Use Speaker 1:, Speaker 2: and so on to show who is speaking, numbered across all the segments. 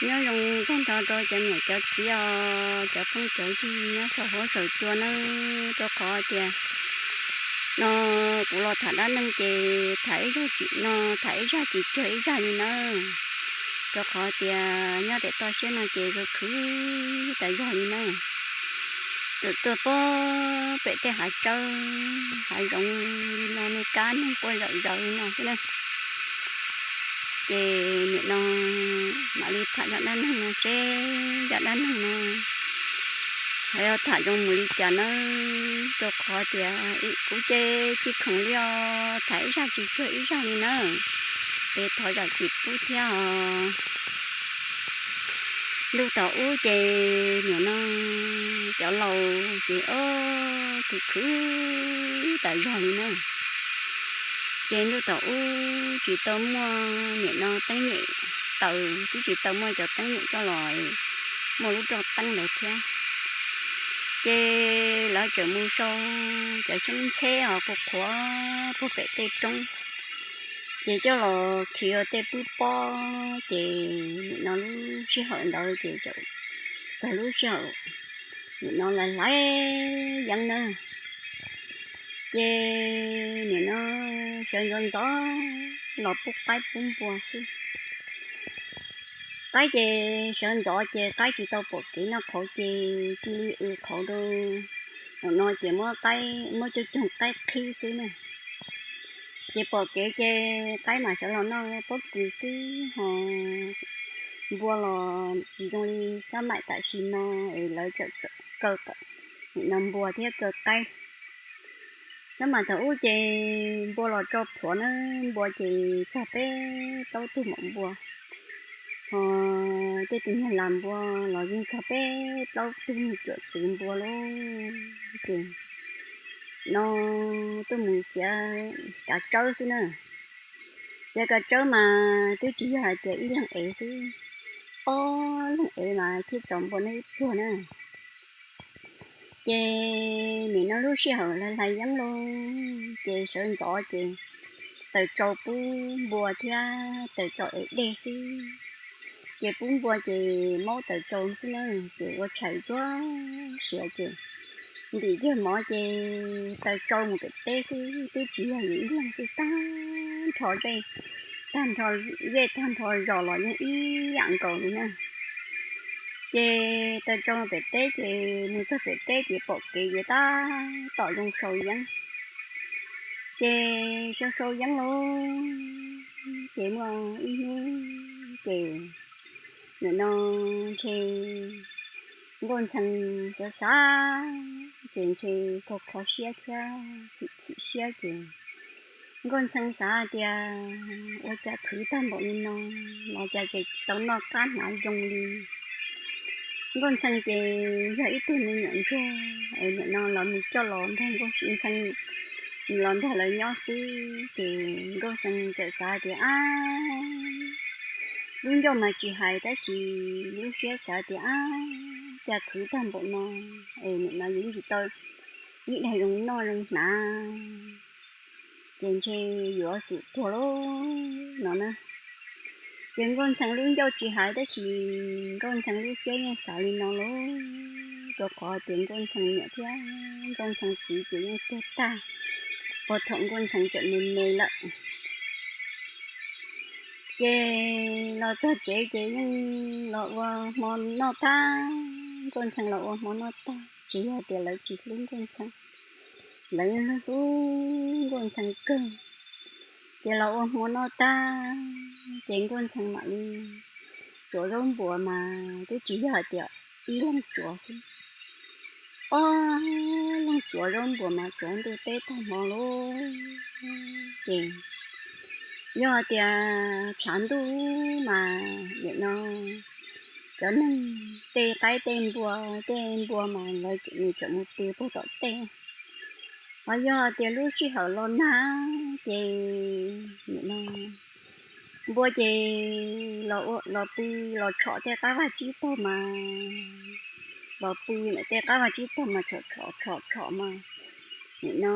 Speaker 1: nhớ dùng con thọ rồi cho mẹ cho chị cho phong trời chứ nhớ sợ hổ sợ chua nó cho khó tiền nó cũng lo thả đá nâng chị thấy cho chị nó thấy ra chị chơi ra đi nó cho khó tiền nhớ để to xe nó chị rồi cứ tại ra đi nó tụi bố bé té hải trâu hải rồng đi nó nuôi cá nó quay rợ rợ nó cái này chị mẹ nó mà đi thả ra đá nâng nó xe ra đá nâng nó hay thả trong một ly trà nó cho khó thì cũng chê chỉ không liêu thấy ra chỉ chơi ra đi nữa để thôi ra chỉ bút theo lúc tàu u chê nữa nó cho lâu chị cứ tại rồi nữa chê lúc tàu u chỉ tôm mẹ nó tăng nhẹ từ chỉ tôm cho tăng nhẹ cho loại một lúc cho tăng lại theo cái lá chợ mua sâu chợ xuống xe ở cuộc khóa phố vệ tây trung chị cho là khi ở tây bút po chị nó sẽ hận đâu chị cho lúc sau nó lại lấy dân nữa chị nó sơn dân gió lọt bút tay bún bùa xí cái gì sơn gió chị cái chị tao bộ kỹ nó khổ chị khổ đâu nói chị mua cái mua cho chồng cái khi xí này chị bộ kỹ chị cái mà sợ là nó tốt cùi xí họ mua là chỉ trong đi sao mãi tại xin nó để lấy chợ cơ nó mua theo cơ cây nếu mà thấu chị mua là cho phổ nó mua chị cho bé tao tu mộng mua cái tình hình làm bùa là những cà phê đâu tung chỗ chuyện bùa luôn thì nó tôi muốn chơi cả trâu xí nữa chơi cả trâu mà tôi chỉ là chơi ít lần ấy xí lần ấy mà khi chọn bùa này bùa nữa chơi mình nó lúc xíu là lại giống luôn chơi sơn gió chơi từ trâu bùa theo từ trâu ấy đây xí chị bún bò chị máu tự trộn xí nữa chị có chạy quá sửa chị thì cái mỏ chị tự trộn một cái té xí tôi chỉ là những lần xí tan thọ đây tan thọ về tan thọ rồi là những ý dạng cầu nữa chị tự trộn một cái té chị mình sẽ phải té chị bỏ kỳ vậy ta tỏi trong sôi vẫn chị cho sôi vẫn luôn chị mà chị nó thì con thằng xa xa chuyện thì có khó xia theo chị xia chuyện con thằng xa thì ở cha khử tan bộ nó cha cái tao nó cán lại dùng đi con thằng thì thấy tôi mình nhận cho em nó làm cho lòn thôi con xin thằng lòn thôi là nhỏ xí thì con thằng cái xa thì lúc đó mà chị hay ta chị lúc xưa sợ thì cha khử toàn bộ nó những gì tôi nghĩ này dùng nó dùng nà trên chơi giữa sự thua lố nó nè trên con sang lúc đó chị hay ta chị con sang lúc xưa nghe sợ đi nó lố có khó tiền con sang nhẹ thế con sang chỉ như thế ta bộ thằng con sang chuyện mình lợ chế lo cho chế nhưng lo món nó ta con chẳng lo món nó ta chỉ là tiền lấy chỉ luôn con chẳng lấy nó luôn con chẳng cơ chế lo món nó ta chế con chẳng mà đi chỗ rong bùa mà tôi chỉ là tiền ý lắm chỗ xí lắm chỗ rong bùa mà chỗ tôi tết thằng mò luôn chế do thì chán tu mà vậy nó cho nên cái tên bùa mà lại mình chọn một tiêu bùa tọt tên và do thì lúc xí hở lon na thì vậy nó bùa thì lọ pu lọ chọ thì cái vài chỉ to mà lọ pu lại thì cái vài chỉ to mà chọ mà vậy nó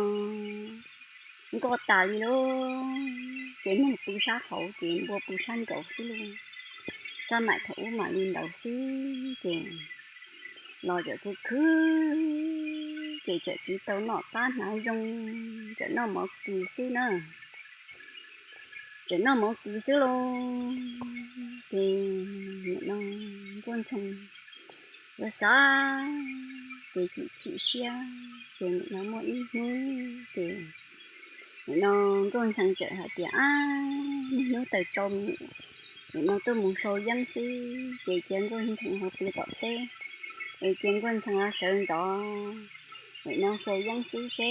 Speaker 1: có tài luôn cái mình bù sát hậu chuyện bùa bù san cầu xí luôn cho mẹ thủ mà lên đầu xí kì lo cho cứ kì cho cứ tao nọ tát nó dùng cho nó mở cứ xí nữa cho nó mở cứ xí luôn kì nó quan trọng rồi sao kì chỉ xia kì nó mở ít nữa kì nó quan trọng trở hạt tiền nó tại trong nó tôi muốn sôi dân si chỉ chuyện quan trọng học đi tọt tê chỉ chuyện quan trọng là sơn gió nó sôi dân si xe